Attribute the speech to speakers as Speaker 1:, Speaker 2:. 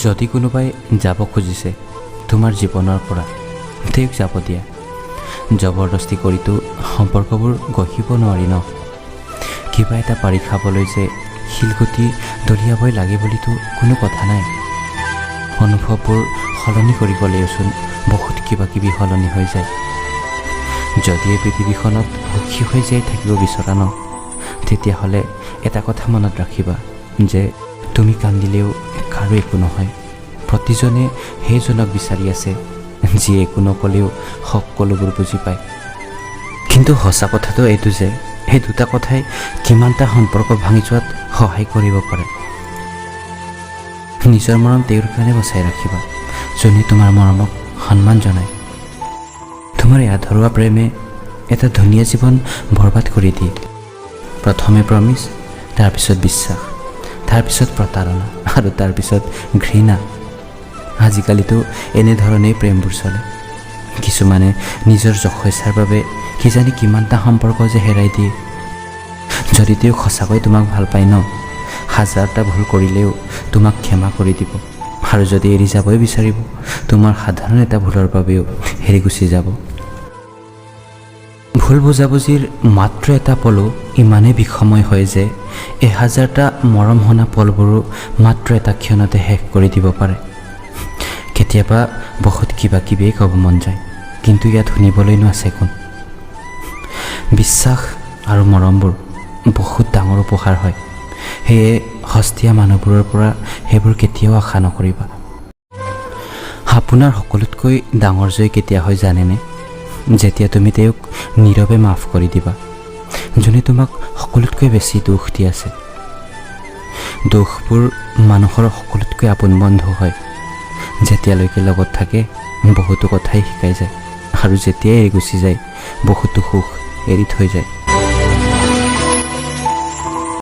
Speaker 1: যদি কোনোবাই যাব খুজিছে তোমাৰ জীৱনৰ পৰা, তেওঁক যাব দিয়া। জবৰদস্তি কৰিতো সম্পৰ্কবোৰ গঢ়িব নোৱাৰি ন। কিবা এটা পাৰি খাবলৈ যে শিলগুটি দলিয়াবই লাগে বুলিতো কোনো কথা নাই। অনুভৱবোৰ সলনি কৰিবলৈচোন বহুত কিবা কিবি সলনি হৈ যায়। যদি এই পৃথিৱীখনত সুখী হৈ জীয়াই থাকিব বিচৰা ন, তেতিয়াহ'লে এটা কথা মনত ৰাখিবা যে তুমি কান্দিলেও কাৰো একো নহয়। প্ৰতিজনে সেইজনক বিচাৰি আছে যিয়ে একো নক'লেও সকলোবোৰ বুজি পায়। কিন্তু সঁচা কথাটো এইটো যে এই দুটা কথাই কিমানটা সম্পৰ্ক ভাঙি যোৱাত সহায় কৰিব পাৰে। নিজৰ মৰম তেওঁৰ কাৰণে বচাই ৰাখিবা যোনে তোমাৰ মৰমক সন্মান জনায়। তোমাৰ আধৰুৱা প্ৰেমে এটা ধুনীয়া জীৱন বৰবাদ কৰি দিয়ে। প্ৰথমে প্ৰমিছ, তাৰপিছত বিশ্বাস, তাৰপিছত প্ৰতাৰণা আৰু তাৰপিছত ঘৃণা। আজিকালিতো এনেধৰণেই প্ৰেমবোৰ চলে। কিছুমানে নিজৰ যশস্যাৰ বাবে কিজানি কিমানটা সম্পৰ্ক যে হেৰাই দিয়ে। যদি তেওঁ সঁচাকৈ তোমাক ভাল পায় ন, হাজাৰটা ভুল কৰিলেও তোমাক ক্ষমা কৰি দিব। আৰু যদি এৰি যাবই বিচাৰিব, তোমাৰ সাধাৰণ এটা ভুলৰ বাবেও এৰি গুচি যাব। ভুল বুজাবুজিৰ মাত্ৰ এটা পলো ইমানেই বিষময় হয় যে 1000টা মৰম হনা পলবোৰো মাত্ৰ এটা ক্ষণতে শেষ কৰি দিব পাৰে। কেতিয়াবা বহুত কিবা কিবিয়ে ক'ব মন যায়, কিন্তু ইয়াত শুনিবলৈনো আছে কোন? বিশ্বাস আৰু মৰমবোৰ বহুত ডাঙৰ উপহাৰ হয়। সেয়ে সস্তীয়া মানুহবোৰৰ পৰা সেইবোৰ কেতিয়াও আশা নকৰিবা। আপোনাৰ সকলোতকৈ ডাঙৰ জয় কেতিয়া হয় জানেনে? যেতিয়া তুমি তেওঁক নীৰৱে মাফ কৰি দিবা, যোনে তোমাক সকলোতকৈ বেছি দুখ দি আছে। দুখবোৰ মানুহৰ সকলোতকৈ আপোন বন্ধু হয়। যেতিয়ালৈকে লগত থাকে বহুতো কথাই শিকাই যায়, আৰু যেতিয়াই এৰি গুচি যায় বহুতো সুখ এৰি থৈ যায়।